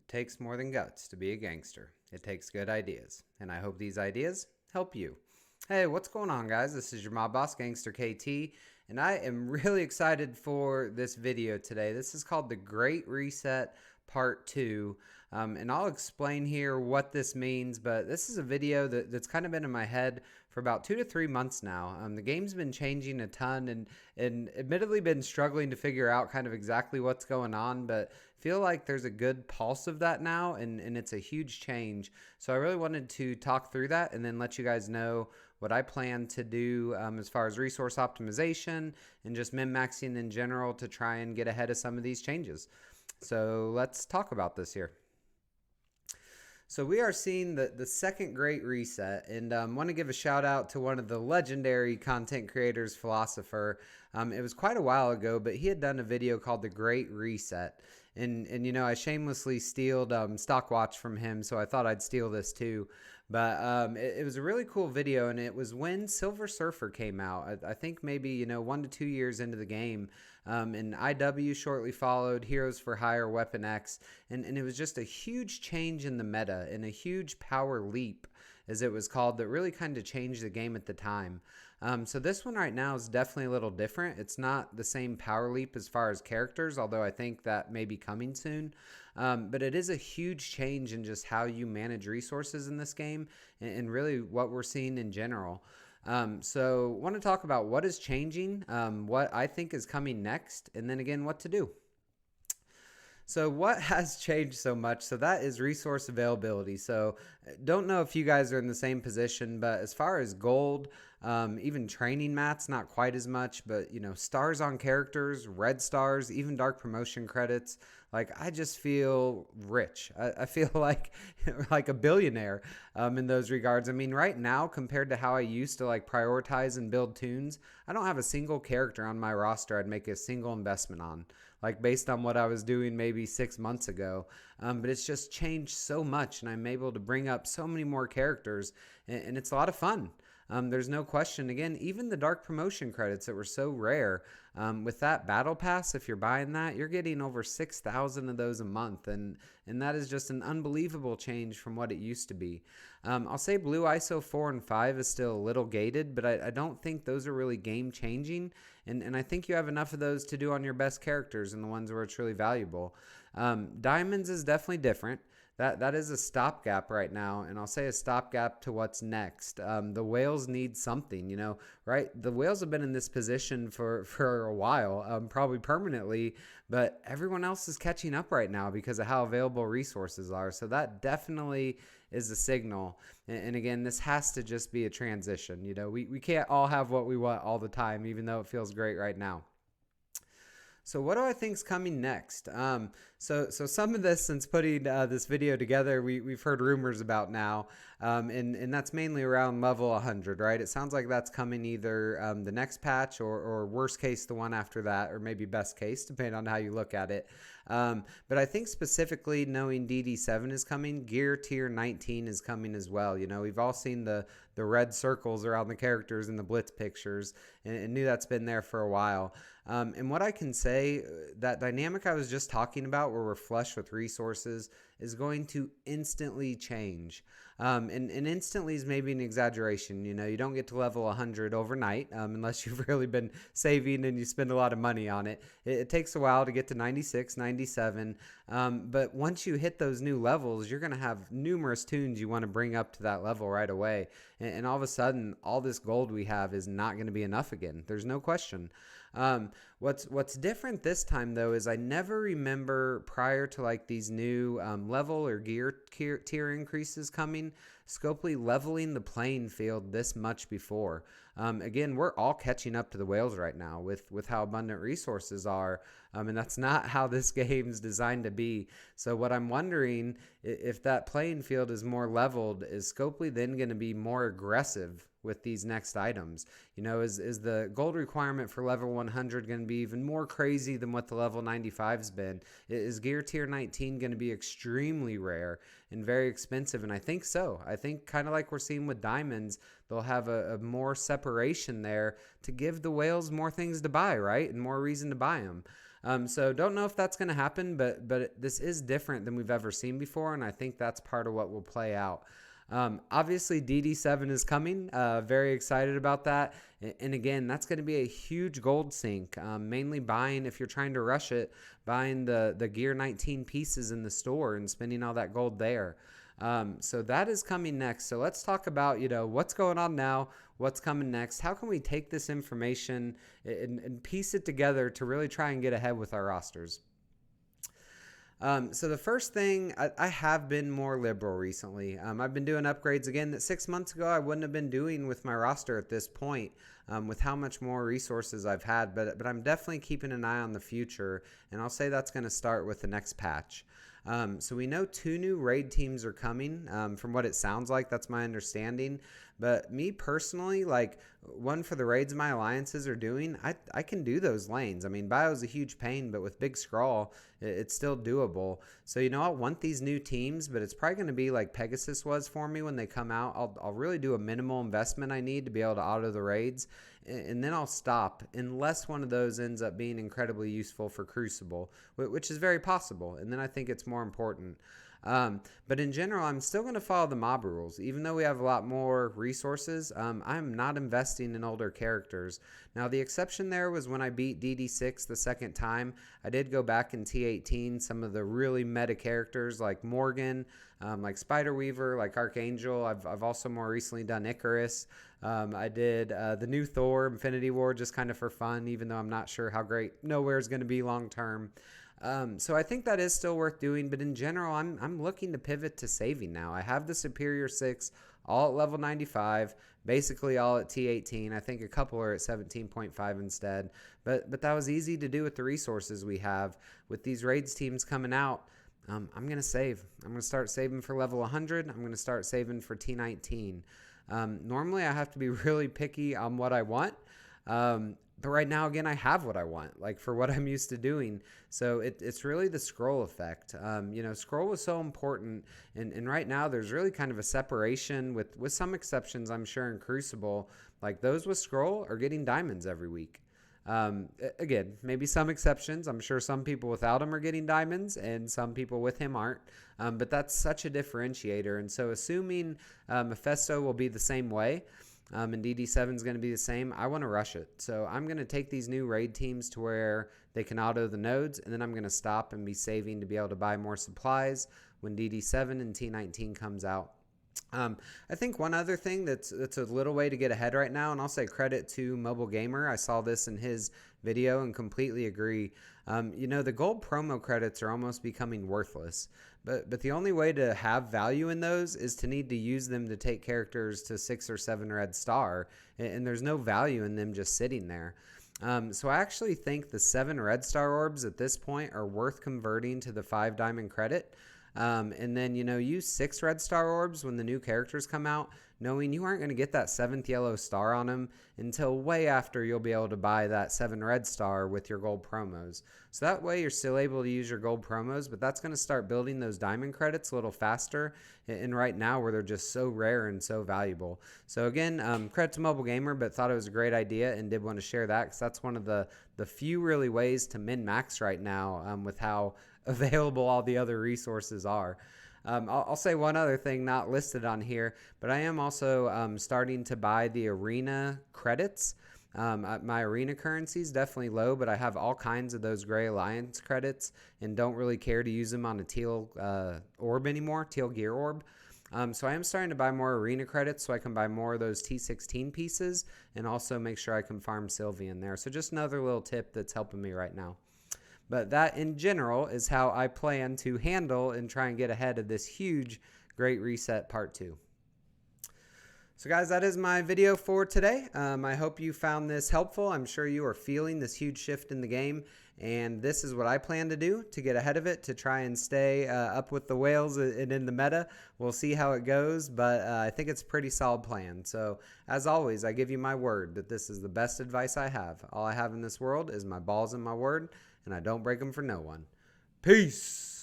It takes more than guts to be a gangster. It takes good ideas, and I hope these ideas help you. Hey, what's going on, guys? This is your mob boss, GangsterKT, and I am really excited for this video today. This is called The Great Reset Part 2, and I'll explain here what this means, but this is a video that's kind of been in my head for about 2 to 3 months now. The game's been changing a ton and admittedly been struggling to figure out kind of exactly what's going on, but feel like there's a good pulse of that now, and it's a huge change. So I really wanted to talk through that and then let you guys know what I plan to do as far as resource optimization and just min-maxing in general to try and get ahead of some of these changes. So let's talk about this here. So we are seeing the second great reset, and want to give a shout out to one of the legendary content creators, Philosopher. It was quite a while ago, but he had done a video called The Great Reset. And you know, I shamelessly stealed Stockwatch from him, so I thought I'd steal this too. But it was a really cool video, and it was when Silver Surfer came out. I think maybe, you know, 1 to 2 years into the game. And IW shortly followed, Heroes for Hire, Weapon X, and it was just a huge change in the meta and a huge power leap, as it was called, that really kind of changed the game at the time. So this one right now is definitely a little different. It's not the same power leap as far as characters, although I think that may be coming soon. But it is a huge change in just how you manage resources in this game and really what we're seeing in general. So I want to talk about what is changing, what I think is coming next, and then again, what to do. So what has changed so much? So that is resource availability. So don't know if you guys are in the same position, but as far as gold, even training mats, not quite as much, but you know, stars on characters, red stars, even dark promotion credits. Like, I just feel rich. I feel like a billionaire in those regards. I mean, right now, compared to how I used to like prioritize and build tunes, I don't have a single character on my roster I'd make a single investment on, like based on what I was doing maybe 6 months ago. But it's just changed so much, and I'm able to bring up so many more characters, and it's a lot of fun. There's no question. Again, even the dark promotion credits that were so rare, with that battle pass, if you're buying that, you're getting over 6,000 of those a month, and that is just an unbelievable change from what it used to be. I'll say blue ISO 4 and 5 is still a little gated, but I don't think those are really game changing, and I think you have enough of those to do on your best characters and the ones where it's really valuable. Diamonds is definitely different. That is a stopgap right now, and I'll say a stopgap to what's next. The whales need something, you know, right? The whales have been in this position for a while, probably permanently, but everyone else is catching up right now because of how available resources are. So that definitely is a signal. And again, this has to just be a transition. You know, we can't all have what we want all the time, even though it feels great right now. So what do I think is coming next? So some of this, since putting this video together, we've heard rumors about now, and that's mainly around level 100, right? It sounds like that's coming either the next patch or worst case, the one after that, or maybe best case, depending on how you look at it. But I think specifically knowing DD7 is coming, gear tier 19 is coming as well. You know, we've all seen the red circles around the characters in the Blitz pictures, and knew that's been there for a while. And what I can say, that dynamic I was just talking about where we're flush with resources is going to instantly change. And instantly is maybe an exaggeration. You know, you don't get to level 100 overnight unless you've really been saving and you spend a lot of money on it. It takes a while to get to 96, 97. But once you hit those new levels, you're going to have numerous tunes you want to bring up to that level right away. And all of a sudden, all this gold we have is not going to be enough again. There's no question. What's different this time though is I never remember prior to like these new level or gear tier increases coming, Scopely leveling the playing field this much before. Again, we're all catching up to the whales right now with how abundant resources are, and that's not how this game's designed to be. So what I'm wondering, if that playing field is more leveled, is Scopely then going to be more aggressive with these next items? You know, is the gold requirement for level 100 going to be even more crazy than what the level 95's been? Is gear tier 19 going to be extremely rare and very expensive? And I think so. I think kind of like we're seeing with diamonds, they'll have a more separation there to give the whales more things to buy, right? And more reason to buy them. So don't know if that's going to happen, but this is different than we've ever seen before, and I think that's part of what will play out. Obviously, DD7 is coming. Very excited about that. And again, that's going to be a huge gold sink. Mainly buying, if you're trying to rush it, buying the Gear 19 pieces in the store and spending all that gold there. So that is coming next. So let's talk about, what's going on now, what's coming next. How can we take this information and piece it together to really try and get ahead with our rosters? So the first thing, I have been more liberal recently. I've been doing upgrades again that 6 months ago I wouldn't have been doing with my roster at this point, with how much more resources I've had. But I'm definitely keeping an eye on the future, and I'll say that's going to start with the next patch. So we know 2 new raid teams are coming. From what it sounds like, that's my understanding. But me personally, like one for the raids my alliances are doing, I can do those lanes. I mean, Bio's a huge pain, but with Big Scrawl, it's still doable. So, I want these new teams, but it's probably going to be like Pegasus was for me when they come out. I'll really do a minimal investment I need to be able to auto the raids, and then I'll stop unless one of those ends up being incredibly useful for Crucible, which is very possible. And then I think it's more important. But in general, I'm still going to follow the mob rules. Even though we have a lot more resources, I'm not investing in older characters. Now, the exception there was when I beat DD6 the second time. I did go back in T18, some of the really meta characters like Morgan, like Spider Weaver, like Archangel. I've also more recently done Icarus. I did the new Thor, Infinity War, just kind of for fun, even though I'm not sure how great Nowhere is going to be long term. So I think that is still worth doing, but in general, I'm looking to pivot to saving now. I have the Superior 6, all at level 95, basically all at T18. I think a couple are at 17.5 instead, but that was easy to do with the resources we have. With these raids teams coming out, I'm going to save. I'm going to start saving for level 100. I'm going to start saving for T19. Normally, I have to be really picky on what I want. But right now, again, I have what I want, like for what I'm used to doing. So it's really the scroll effect. Scroll was so important. And right now, there's really kind of a separation with some exceptions, I'm sure, in Crucible. Like those with scroll are getting diamonds every week. Again, maybe some exceptions. I'm sure some people without him are getting diamonds and some people with him aren't. But that's such a differentiator. And so assuming Mephisto will be the same way, and DD7 is going to be the same, I want to rush it. So I'm going to take these new raid teams to where they can auto the nodes, and then I'm going to stop and be saving to be able to buy more supplies when DD7 and T19 comes out. I think one other thing that's a little way to get ahead right now, and I'll say credit to Mobile Gamer. I saw this in his video and completely agree. The gold promo credits are almost becoming worthless. But the only way to have value in those is to need to use them to take characters to 6 or 7 red star, and there's no value in them just sitting there. So I actually think the 7 red star orbs at this point are worth converting to the 5 diamond credit. And then, use 6 red star orbs when the new characters come out, knowing you aren't going to get that 7th yellow star on them until way after you'll be able to buy that 7 red star with your gold promos. So that way you're still able to use your gold promos, but that's going to start building those diamond credits a little faster. And right now where they're just so rare and so valuable. So again, credit to Mobile Gamer, but thought it was a great idea and did want to share that because that's one of the few really ways to min-max right now with how available all the other resources are. I'll say one other thing not listed on here, but I am also starting to buy the arena credits. My arena currency is definitely low, but I have all kinds of those Gray Alliance credits and don't really care to use them on a teal orb anymore, teal gear orb. So I am starting to buy more arena credits so I can buy more of those T16 pieces and also make sure I can farm Sylvie in there. So just another little tip that's helping me right now. But that, in general, is how I plan to handle and try and get ahead of this huge Great Reset Part 2. So, guys, that is my video for today. I hope you found this helpful. I'm sure you are feeling this huge shift in the game. And this is what I plan to do to get ahead of it, to try and stay up with the whales and in the meta. We'll see how it goes, but I think it's a pretty solid plan. So, as always, I give you my word that this is the best advice I have. All I have in this world is my balls and my word, and I don't break them for no one. Peace!